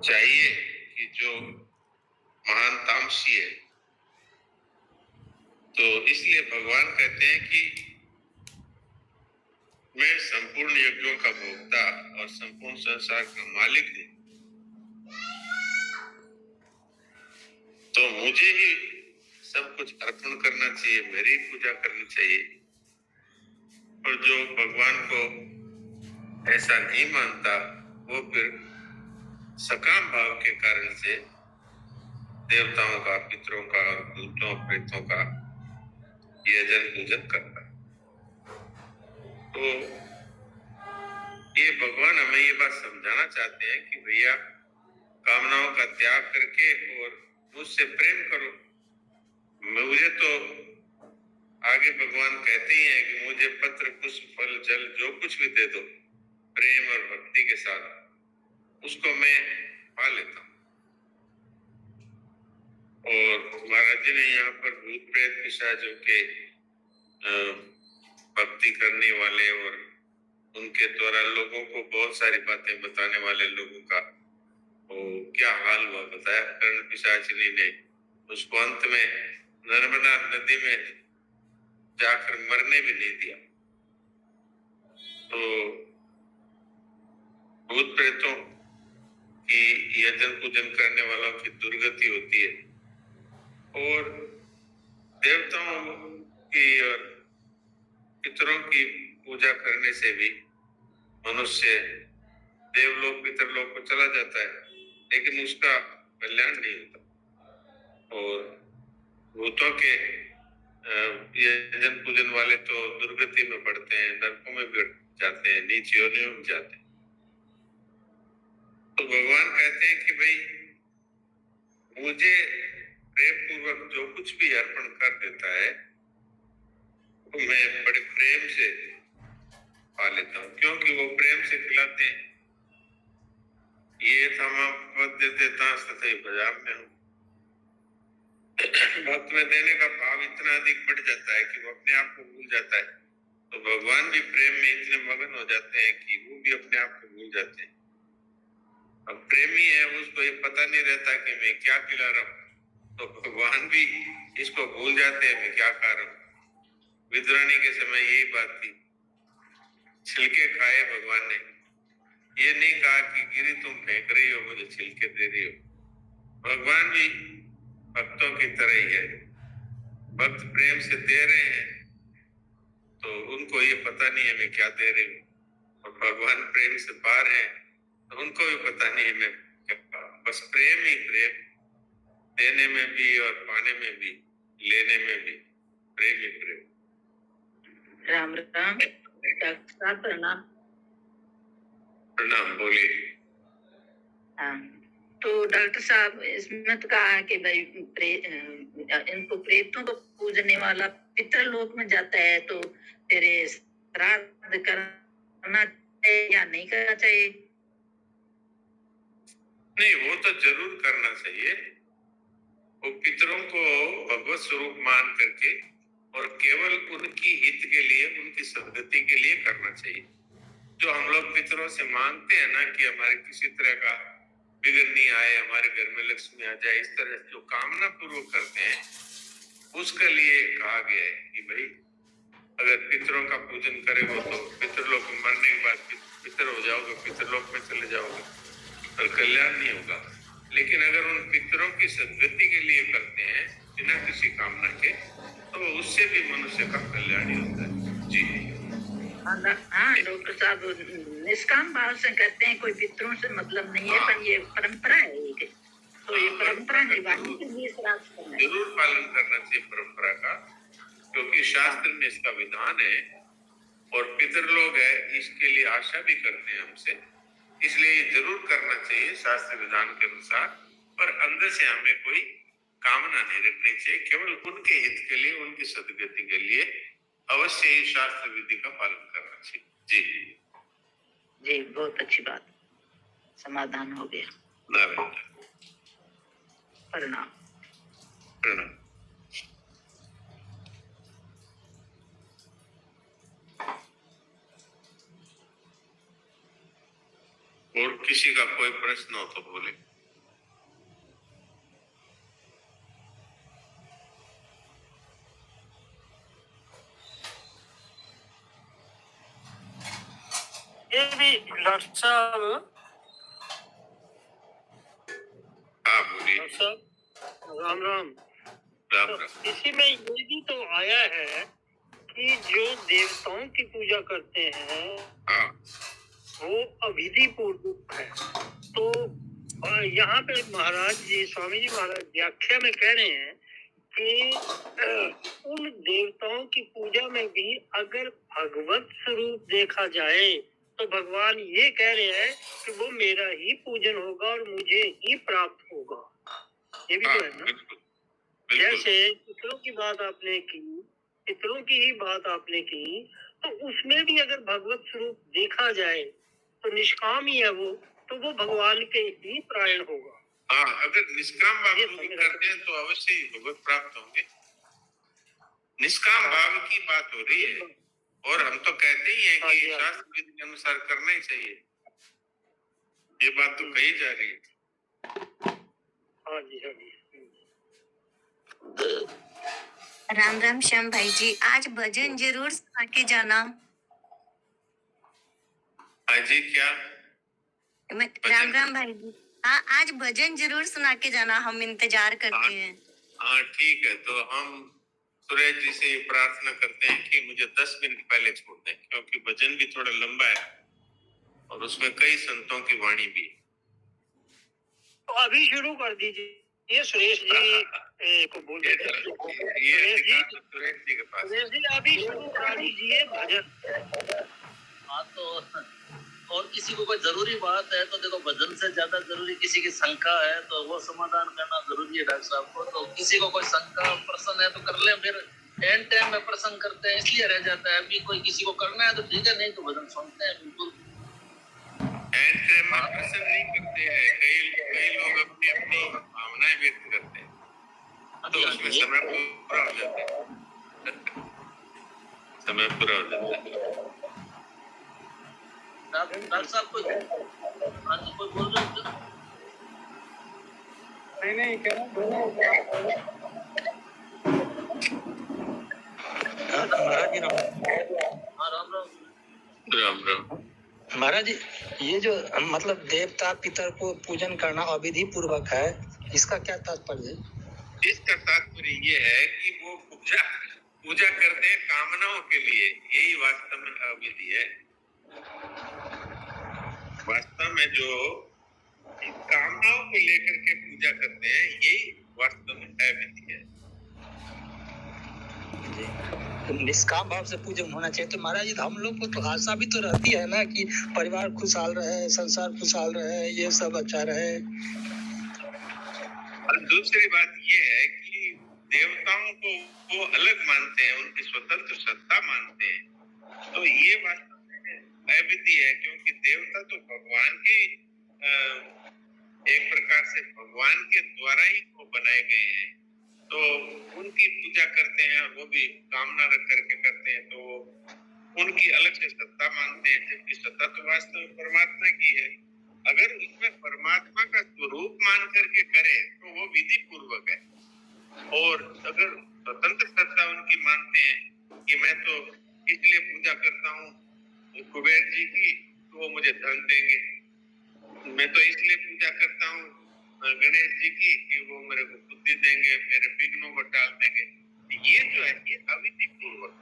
चाहिए कि जो महान तामसी है, तो इसलिए भगवान कहते हैं कि मैं संपूर्ण यज्ञों का भोक्ता और संपूर्ण संसार का मालिक हूं, तो मुझे ही सब कुछ अर्पण करना चाहिए, मेरी पूजा करनी चाहिए। और जो भगवान को ऐसा नहीं मानता, वो फिर सकाम भाव के कारण से देवताओं का, पितरों का और भूतों प्रेतों का यजन पूजन करता है। तो ये भगवान हमें ये बात समझाना चाहते हैं कि भैया कामनाओं का त्याग करके और मुझसे प्रेम करो। मुझे तो आगे भगवान कहते ही हैं कि मुझे पत्र पुष्प फल जल जो कुछ भी दे दो प्रेम और भक्ति के साथ, उसको मैं पा लेता हूँ। और महाराज जी ने यहाँ पर भूत प्रेत पिशाचों के भक्ति करने वाले और उनके द्वारा लोगों को बहुत सारी बातें बताने वाले लोगों का क्या हाल हुआ बताया। कर्ण पिशाचिनी ने उसको अंत में नर्मदा नदी में जाकर मरने भी नहीं दिया। तो भूत प्रेतों की यजन पूजन करने वालों की दुर्गति होती है, और देवताओं की और पितरों की पूजा करने से भी मनुष्य देवलोक पितरलोक को चला जाता है, लेकिन उसका कल्याण नहीं होता। और भूतों के यजन पूजन वाले तो दुर्गति में पड़ते हैं, नरकों में गिर जाते हैं, नीच योनियों में जाते हैं। तो भगवान कहते हैं कि भाई मुझे प्रेम पूर्वक जो कुछ भी अर्पण कर देता है तो मैं बड़े प्रेम से पा लेता हूँ, क्योंकि वो प्रेम से खिलाते हैं। ये बाजार में हूँ, भक्त में देने का भाव इतना अधिक बढ़ जाता है कि वो अपने आप को भूल जाता है। तो भगवान भी प्रेम में इतने मगन हो जाते हैं कि वो भी अपने आप को भूल जाते हैं। अब प्रेमी है, उसको ये पता नहीं रहता कि मैं क्या खिला रहा हूँ, तो भगवान भी इसको भूल जाते हैं मैं क्या खा रहा हूँ। विद्राणी के समय यही बात थी, छिलके खाए भगवान ने, ये नहीं कहा कि गिरी तुम फेंक रही हो, मुझे छिलके दे रही हो। भगवान भी भक्तों की तरह ही है, भक्त प्रेम से दे रहे हैं तो उनको ये पता नहीं है मैं क्या दे रही हूँ, और भगवान प्रेम से पा रहे हैं तो उनको भी पता नहीं है मैं क्या। बस प्रेम ही प्रेम, देने में भी और पाने में भी, लेने में भी प्रेम ही प्रेम। राम राम। डॉक्टर साहब प्रणाम। प्रणाम, बोलिए। हाँ, तो डॉक्टर साहब इसमें तो कहा है कि भाई इनको प्रेतों को पूजने वाला पितृलोक में जाता है, तो फिर श्राद्ध करना चाहिए या नहीं करना चाहिए? नहीं, वो तो जरूर करना चाहिए। वो पितरों को भगवत स्वरूप मान करके और केवल उनकी हित के लिए, उनकी सदगति के लिए करना चाहिए। जो हम लोग पितरों से मांगते हैं ना कि हमारे किसी तरह का बिगड़ नहीं आए, हमारे घर में लक्ष्मी आ जाए, इस तरह जो कामना पूर्वक करते हैं, उसके लिए कहा गया है कि भाई अगर पितरों का पूजन करेगो तो पितरलोक में मरने के बाद पितर हो जाओगे, पितरलोक में चले जाओगे और कल्याण नहीं होगा। लेकिन अगर उन पितरों की सदगति के लिए करते हैं बिना किसी कामना के, तो उससे भी मनुष्य का कल्याण ही होता है। जी हाँ डॉक्टर साहब, निष्काम भाव से करते हैं, कोई पितरों से मतलब नहीं है, पर ये परंपरा है एक, तो ये परंपरा निभाने के लिए श्राद्ध करना है। जरूर पालन करना चाहिए परंपरा का, क्योंकि शास्त्र में इसका विधान है और पितर लोग है इसके लिए आशा भी करते हैं हमसे, इसलिए जरूर करना चाहिए शास्त्र विधान के अनुसार। पर अंदर से हमें कोई कामना नहीं रखनी चाहिए, केवल उनके हित के लिए, उनकी सदगति के लिए अवश्य ही शास्त्र विधि का पालन करना चाहिए। जी जी, बहुत अच्छी बात, समाधान हो गया। नारायण। प्रणाम। प्रणाम। और किसी का कोई प्रश्न हो तो बोले। ये भी डॉक्टर साहब, हाँ बोलिए। डॉक्टर साहब राम राम। राम तो राम। इसी में ये भी तो आया है कि जो देवताओं की पूजा करते हैं हाँ वो अविधि पूर्वक है। तो यहाँ पे महाराज जी, स्वामी जी महाराज व्याख्या में कह रहे हैं कि उन देवताओं की पूजा में भी अगर भगवत स्वरूप देखा जाए तो भगवान ये कह रहे हैं कि वो मेरा ही पूजन होगा और मुझे ही प्राप्त होगा। ये भी तो है ना। बिल्कुल बिल्कुल। जैसे पितरों की बात आपने की, पितरों की ही बात आपने की, तो उसमें भी अगर भगवत स्वरूप देखा जाए तो निष्काम ही है वो, तो वो भगवान के ही प्रायण होगा। हाँ, अगर निष्काम भाव ये लोग समझ करते हैं तो अवश्य ही भगवत प्राप्त होंगे। निष्काम भाव की बात हो रही है, और हम तो कहते ही हैं कि शास्त्र विधि के अनुसार करना ही चाहिए। ये बात तो कही जा रही है। हाँ जी, हाँ जी। राम राम श्याम भाई जी, आज भजन जरूर सुना के जाना। हाँ जी, क्या राम राम भाई जी, हाँ आज भजन जरूर सुना के जाना, हम इंतजार करते हैं। हाँ ठीक है, तो हम सुरेश जी से प्रार्थना करते हैं कि मुझे 10 मिनट पहले छोड़ दें, क्योंकि भजन भी थोड़ा लंबा है और उसमें कई संतों की वाणी भी है। तो अभी शुरू कर दीजिए। ये सुरेश जी को बोल ये देते हैं। सुरेश जी के पास। सुरेश जी अभी शुरू करा दीजिए भजन। हाँ, तो और किसी को कोई जरूरी बात है तो देखो, भजन से ज्यादा जरूरी किसी की शंका है तो वो समाधान करना जरूरी है डॉक्टर साहब को। तो किसी को कोई शंका प्रश्न है तो कर ले, फिर एंड टाइम में प्रश्न करते हैं, इसलिए रह जाता है। अभी कोई किसी को करना है तो ठीक है, नहीं तो भजन सुनते हैं। बिल्कुल एंड टाइम में प्रश्न नहीं करते हैं, कई लोग अपनी अपनी भावनाएं व्यक्त करते हैं, तो उसमें समय पूरा हो जाता है। समय पूरा हो जाता है। डॉक्टर साहब कोई बोल रहे हो? नहीं क्या महाराज जी हाँ, राम राम। राम राम। महाराज जी, ये जो मतलब देवता पितर को पूजन करना अविधि पूर्वक है, इसका क्या तात्पर्य है? इसका तात्पर्य ये है कि वो पूजा करते हैं कामनाओं के लिए, यही वास्तव में अविधि है। वास्तव में जो कामनाओं को लेकर के पूजा करते हैं, यही वास्तव में अविधि है। तो निष्काम भाव से पूजन होना चाहिए। तो महाराज जी, हम लोग को तो आशा भी तो रहती है ना कि परिवार खुशहाल रहे, संसार खुशहाल रहे, ये सब अच्छा रहे। और दूसरी बात ये है कि देवताओं को वो अलग मानते हैं, उनकी स्वतंत्र सत्ता मानते हैं, तो ये वास्तव में अविधि है। क्योंकि देवता तो भगवान की एक प्रकार से भगवान के द्वारा ही वो बनाए गए हैं, तो उनकी पूजा करते हैं, वो भी कामना रख करके करते हैं, तो उनकी अलग से सत्ता मानते हैं, जबकि सत्ता तो वास्तव में परमात्मा की है। अगर उसमें परमात्मा का स्वरूप मान करके करें तो वो विधि पूर्वक है। और अगर स्वतंत्र सत्ता उनकी मानते हैं कि मैं तो इसलिए पूजा करता हूँ कुबेर जी की, तो वो मुझे धन देंगे, मैं तो इसलिए पूजा करता हूँ गणेश जी की कि वो मेरे को बुद्धि देंगे, मेरे विघ्नों को टाल देंगे, ये जो है ये अविधि पूर्वक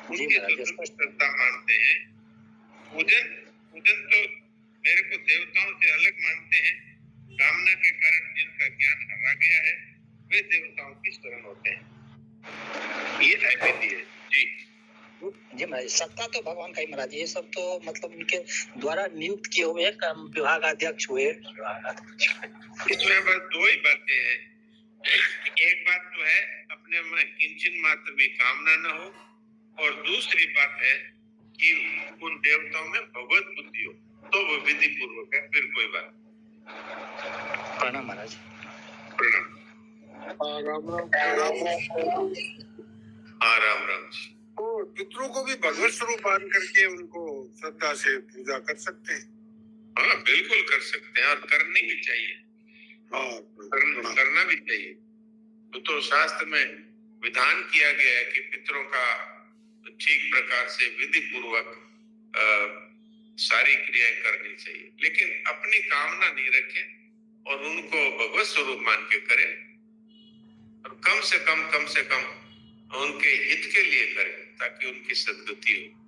उनकी स्वतंत्र सत्ता मानते हैं। पूजन तो मेरे को देवताओं से अलग मानते हैं। कामना के कारण जिनका ज्ञान हरा गया है वे देवताओं की शरण होते हैं, ये अविधि है। जी जी महाराज, सत्ता तो भगवान का ही महाराज, ये सब तो मतलब उनके द्वारा नियुक्त किए हुए विभागाध्यक्ष हुए। इसमें बस दो ही बातें हैं। एक बात तो है अपने में किंचन मात्र भी कामना न हो, और दूसरी बात है कि उन देवताओं में भगवत बुद्धि हो, तो वो विधि पूर्वक है, फिर कोई बात। प्रणाम महाराज। प्रणाम। हाँ राम राम। तो पितरों को भी भगवत स्वरूप मान करके उनको श्रद्धा से पूजा कर सकते हैं। हाँ बिल्कुल कर सकते हैं और करनी भी चाहिए, करना भी चाहिए। तो शास्त्र में विधान किया गया है कि पितरों का ठीक प्रकार से विधि पूर्वक सारी क्रियाएं करनी चाहिए, लेकिन अपनी कामना नहीं रखें और उनको भगवत स्वरूप मान के करें और कम से कम उनके हित के लिए करें ताकि उनकी सद्गति हो।